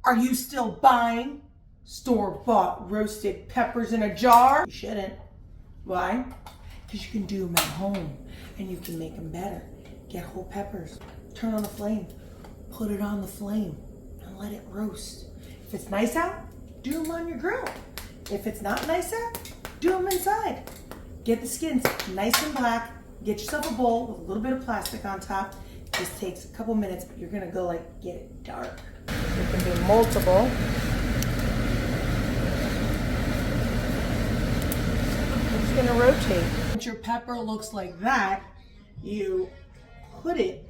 Are you still buying store-bought roasted peppers in a jar? You shouldn't. Why? Because you can do them at home and you can make them better. Get whole peppers, turn on the flame, put it on the flame and let it roast. If it's nice out, do them on your grill. If it's not nice out, do them inside. Get the skins nice and black. Get yourself a bowl with a little bit of plastic on top. This takes a couple minutes, but you're gonna go like get it dark. You can do multiple. I'm just gonna rotate. Once your pepper looks like that, you put it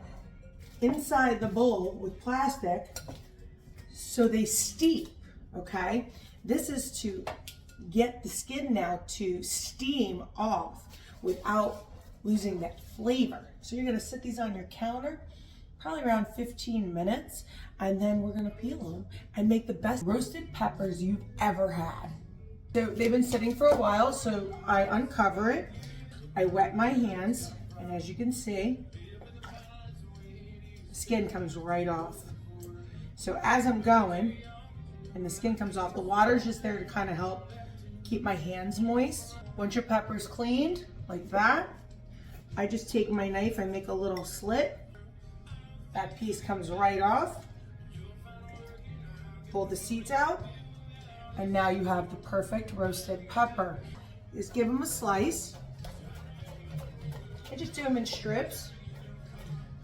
inside the bowl with plastic so they steep, okay? This is to get the skin now to steam off without losing that flavor. So you're gonna sit these on your counter, probably around 15 minutes, and then we're gonna peel them and make the best roasted peppers you've ever had. So they've been sitting for a while, so I uncover it, I wet my hands, and as you can see, the skin comes right off. So as I'm going, and the skin comes off, the water's just there to kind of help keep my hands moist. Once your pepper's cleaned, like that, I just take my knife and make a little slit. That piece comes right off. Pull the seeds out, and now you have the perfect roasted pepper. Just give them a slice. I just do them in strips,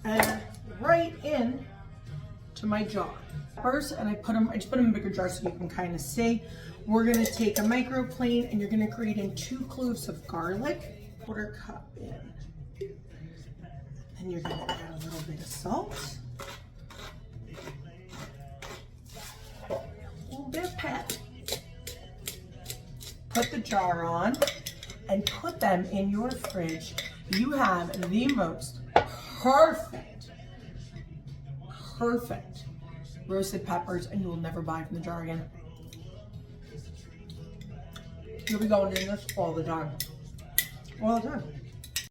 and right in to my jar. Peppers, and I just put them in bigger jars so you can kind of see. We're gonna take a microplane, and you're gonna grate in 2 cloves of garlic, 1/4 cup in. And you're gonna add a little bit of salt, a little bit of pepper. Put the jar on and put them in your fridge. You have the most perfect roasted peppers, and you will never buy from the jar again. You'll be going in this all the time. All the time.